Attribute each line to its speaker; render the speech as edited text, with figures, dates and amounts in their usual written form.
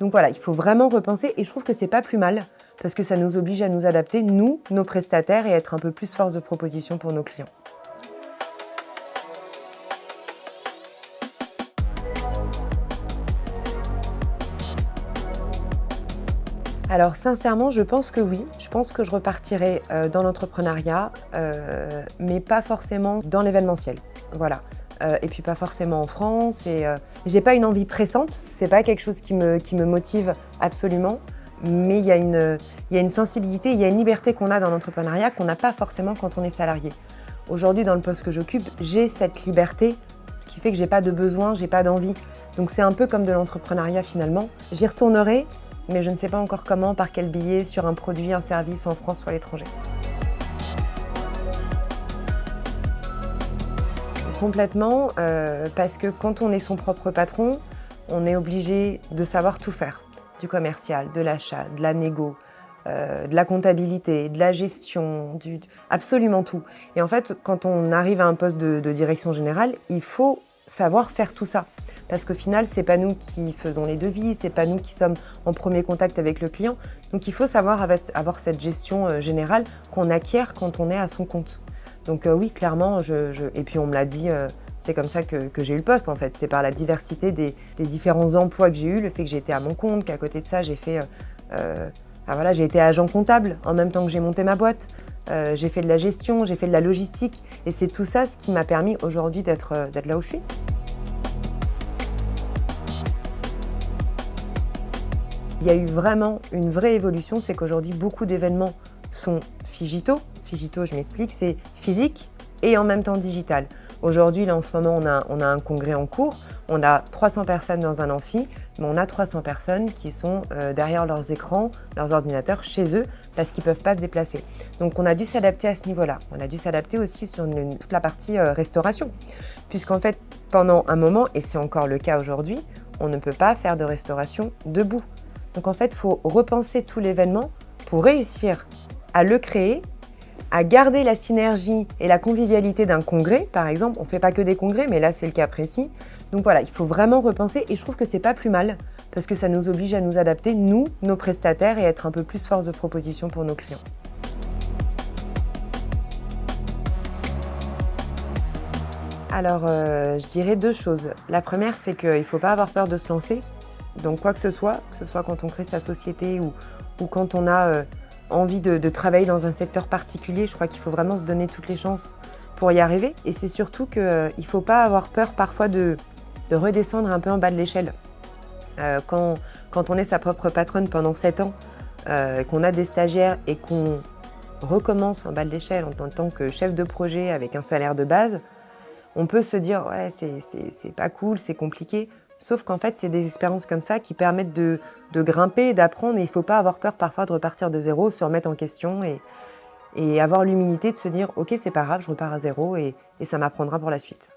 Speaker 1: Donc voilà, il faut vraiment repenser et je trouve que c'est pas plus mal parce que ça nous oblige à nous adapter, nous, nos prestataires, et être un peu plus force de proposition pour nos clients. Alors sincèrement, je pense que oui. Je pense que je repartirai dans l'entrepreneuriat, mais pas forcément dans l'événementiel. Voilà. Et puis pas forcément en France. Et j'ai pas une envie pressante. C'est pas quelque chose qui me motive absolument. Mais il y a une sensibilité, il y a une liberté qu'on a dans l'entrepreneuriat qu'on n'a pas forcément quand on est salarié. Aujourd'hui, dans le poste que j'occupe, j'ai cette liberté, ce qui fait que j'ai pas de besoin, j'ai pas d'envie. Donc c'est un peu comme de l'entrepreneuriat finalement. J'y retournerai, mais je ne sais pas encore comment, par quel biais, sur un produit, un service en France ou à l'étranger. Complètement, parce que quand on est son propre patron, on est obligé de savoir tout faire. Du commercial, de l'achat, de la négo, de la comptabilité, de la gestion, absolument tout. Et en fait, quand on arrive à un poste de direction générale, il faut savoir faire tout ça. Parce qu'au final, c'est pas nous qui faisons les devis, c'est pas nous qui sommes en premier contact avec le client. Donc il faut savoir avoir cette gestion générale qu'on acquiert quand on est à son compte. Donc oui, clairement, et puis on me l'a dit, c'est comme ça que j'ai eu le poste en fait. C'est par la diversité des différents emplois que j'ai eus, le fait que j'ai été à mon compte, qu'à côté de ça, j'ai fait... voilà, j'ai été agent comptable en même temps que j'ai monté ma boîte. J'ai fait de la gestion, j'ai fait de la logistique. Et c'est tout ça ce qui m'a permis aujourd'hui d'être là où je suis. Il y a eu vraiment une vraie évolution, c'est qu'aujourd'hui, beaucoup d'événements sont Phigito. Phigito, je m'explique, c'est physique et en même temps digital. Aujourd'hui, là, en ce moment, on a un congrès en cours. On a 300 personnes dans un amphi, mais on a 300 personnes qui sont derrière leurs écrans, leurs ordinateurs, chez eux, parce qu'ils ne peuvent pas se déplacer. Donc, on a dû s'adapter à ce niveau-là. On a dû s'adapter aussi sur toute la partie restauration. Puisqu'en fait, pendant un moment, et c'est encore le cas aujourd'hui, on ne peut pas faire de restauration debout. Donc en fait, il faut repenser tout l'événement pour réussir à le créer, à garder la synergie et la convivialité d'un congrès, par exemple. On ne fait pas que des congrès, mais là, c'est le cas précis. Donc voilà, il faut vraiment repenser et je trouve que c'est pas plus mal parce que ça nous oblige à nous adapter, nous, nos prestataires, et être un peu plus force de proposition pour nos clients. Alors, je dirais deux choses. La première, c'est qu'il ne faut pas avoir peur de se lancer. Donc quoi que ce soit quand on crée sa société ou quand on a envie de travailler dans un secteur particulier, je crois qu'il faut vraiment se donner toutes les chances pour y arriver. Et c'est surtout qu'il ne faut pas avoir peur parfois de redescendre un peu en bas de l'échelle. Quand on est sa propre patronne pendant 7 ans, qu'on a des stagiaires et qu'on recommence en bas de l'échelle en tant que chef de projet avec un salaire de base, on peut se dire « ouais, c'est pas cool, c'est compliqué ». Sauf qu'en fait, c'est des expériences comme ça qui permettent de grimper et d'apprendre. Et il ne faut pas avoir peur parfois de repartir de zéro, se remettre en question et avoir l'humilité de se dire « ok, c'est pas grave, je repars à zéro et ça m'apprendra pour la suite ».